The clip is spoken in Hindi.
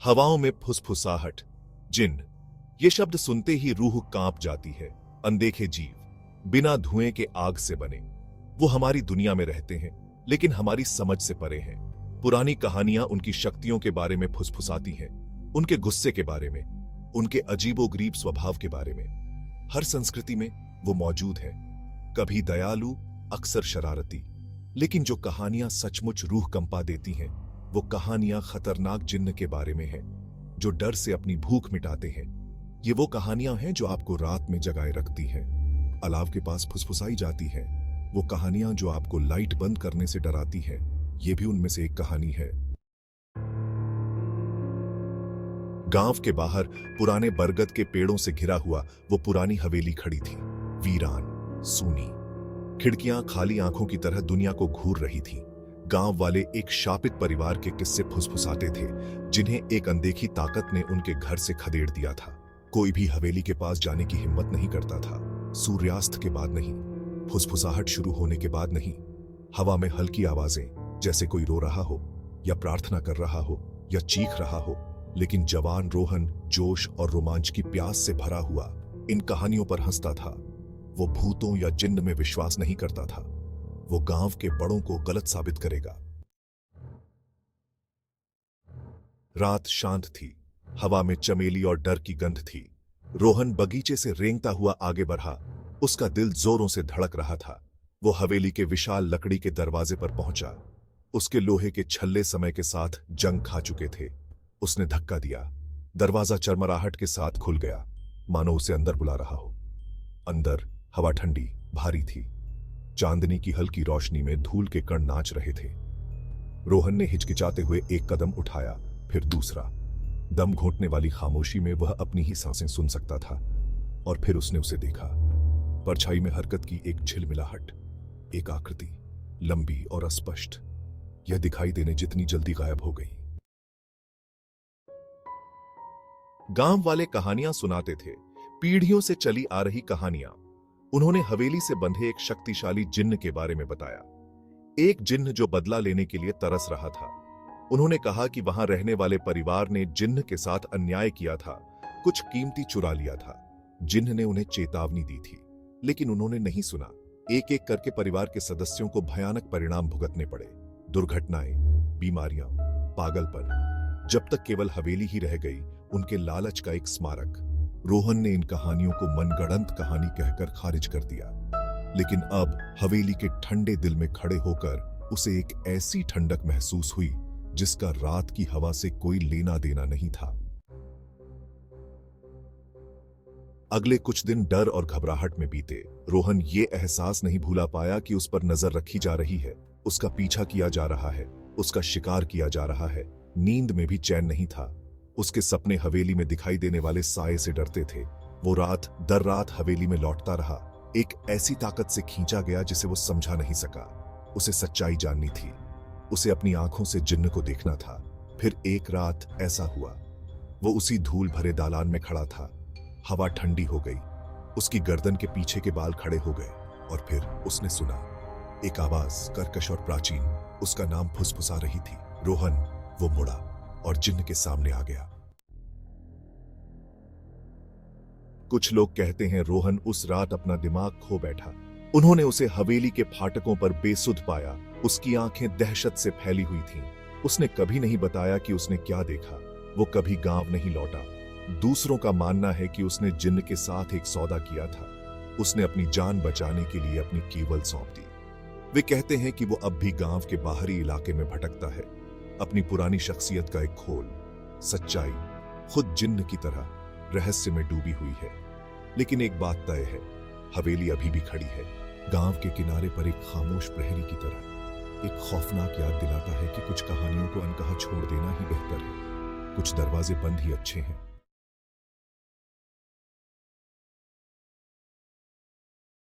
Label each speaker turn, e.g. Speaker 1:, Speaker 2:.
Speaker 1: हवाओं में फुसफुसाहट, जिन्न। ये शब्द सुनते ही रूह कांप जाती है। अनदेखे जीव, बिना धुएं के आग से बने। वो हमारी दुनिया में रहते हैं, लेकिन हमारी समझ से परे हैं। पुरानी कहानियां उनकी शक्तियों के बारे में फुसफुसाती हैं, उनके गुस्से के बारे में, उनके अजीबोगरीब स्वभाव के बारे में। हर संस्कृति में वो मौजूद है, कभी दयालु, अक्सर शरारती। लेकिन जो कहानियां सचमुच रूह कंपा देती हैं, वो कहानियां खतरनाक जिन्न के बारे में हैं, जो डर से अपनी भूख मिटाते हैं। ये वो कहानियां हैं जो आपको रात में जगाए रखती हैं, अलाव के पास फुसफुसाई जाती हैं। वो कहानियां जो आपको लाइट बंद करने से डराती हैं, ये भी उनमें से एक कहानी है। गांव के बाहर पुराने बरगद के पेड़ों से घिरा हुआ वो पुरानी हवेली खड़ी थी, वीरान, सूनी। खिड़कियां खाली आंखों की तरह दुनिया को घूर रही थीं। गांव वाले एक शापित परिवार के किस्से फुसफुसाते थे, जिन्हें एक अनदेखी ताकत ने उनके घर से खदेड़ दिया था। कोई भी हवेली के पास जाने की हिम्मत नहीं करता था। सूर्यास्त के बाद नहीं, फुसफुसाहट शुरू होने के बाद नहीं। हवा में हल्की आवाजें, जैसे कोई रो रहा हो या प्रार्थना कर रहा हो या चीख रहा हो। लेकिन जवान रोहन जोश और रोमांच की प्यास से भरा हुआ इन कहानियों पर हंसता था। वो भूतों या जिन्न में विश्वास नहीं करता था। वो गांव के बड़ों को गलत साबित करेगा। रात शांत थी, हवा में चमेली और डर की गंध थी। रोहन बगीचे से रेंगता हुआ आगे बढ़ा। उसका दिल जोरों से धड़क रहा था। वो हवेली के विशाल लकड़ी के दरवाजे पर पहुंचा। उसके लोहे के छल्ले समय के साथ जंग खा चुके थे। उसने धक्का दिया। दरवाजा चरमराहट के साथ खुल गया, मानो उसे अंदर बुला रहा हो। अंदर हवा ठंडी, भारी थी। चांदनी की हल्की रोशनी में धूल के कण नाच रहे थे। रोहन ने हिचकिचाते हुए एक कदम उठाया, फिर दूसरा। दम घोंटने वाली खामोशी में वह अपनी ही सांसें सुन सकता था। और फिर उसने उसे देखा। परछाई में हरकत की एक झिलमिलाहट, एक आकृति, लंबी और अस्पष्ट। यह दिखाई देने जितनी जल्दी गायब हो गई। गांव वाले कहानियां सुनाते थे, पीढ़ियों से चली आ रही कहानियां। उन्होंने हवेली से बंधे एक शक्तिशाली जिन्न के बारे में बताया, एक जिन्न जो बदला लेने के लिए तरस रहा था। उन्होंने कहा कि वहां रहने वाले परिवार ने जिन्न के साथ अन्याय किया था, कुछ कीमती चुरा लिया था। जिन्न ने उन्हें चेतावनी दी थी, लेकिन उन्होंने नहीं सुना। एक एक करके परिवार के सदस्यों को भयानक परिणाम भुगतने पड़े। दुर्घटनाएं, बीमारियां, पागलपन। जब तक केवल हवेली ही रह गई, उनके लालच का एक स्मारक। रोहन ने इन कहानियों को मनगढ़ंत कहानी कहकर खारिज कर दिया। लेकिन अब हवेली के ठंडे दिल में खड़े होकर उसे एक ऐसी ठंडक महसूस हुई जिसका रात की हवा से कोई लेना देना नहीं था। अगले कुछ दिन डर और घबराहट में बीते। रोहन ये एहसास नहीं भूला पाया कि उस पर नजर रखी जा रही है, उसका पीछा किया जा रहा है, उसका शिकार किया जा रहा है। नींद में भी चैन नहीं था। उसके सपने हवेली में दिखाई देने वाले साये से डरते थे। वो रात दर रात हवेली में लौटता रहा, एक ऐसी ताकत से खींचा गया जिसे वो समझा नहीं सका। उसे सच्चाई जाननी थी, उसे अपनी आंखों से जिन्न को देखना था। फिर एक रात ऐसा हुआ, वो उसी धूल भरे दालान में खड़ा था। हवा ठंडी हो गई, उसकी गर्दन के पीछे के बाल खड़े हो गए। और फिर उसने सुना एक आवाज, कर्कश और प्राचीन, उसका नाम फुसफुसा रही थी। रोहन। वो मुड़ा और जिन्न के सामने आ गया। कुछ लोग कहते हैं रोहन उस रात अपना दिमाग खो बैठा। उन्होंने उसे हवेली के फाटकों पर बेसुध पाया। उसकी आंखें दहशत से फैली हुई थीं। उसने कभी नहीं बताया कि उसने क्या देखा। वो कभी गांव नहीं लौटा। दूसरों का मानना है कि उसने जिन्न के साथ एक सौदा किया था। उसने अपनी जान बचाने के लिए अपनी कीवल सौंप दी। वे कहते हैं कि वो अब भी गांव के बाहरी इलाके में भटकता है, अपनी पुरानी शख्सियत का एक खोल। सच्चाई खुद जिन्न की तरह रहस्य में डूबी हुई है। लेकिन एक बात तय है, हवेली अभी भी खड़ी है, गांव के किनारे पर एक खामोश प्रहरी की तरह। एक खौफनाक याद दिलाता है कि कुछ कहानियों को अनकहा छोड़ देना ही बेहतर है। कुछ दरवाजे बंद ही अच्छे हैं।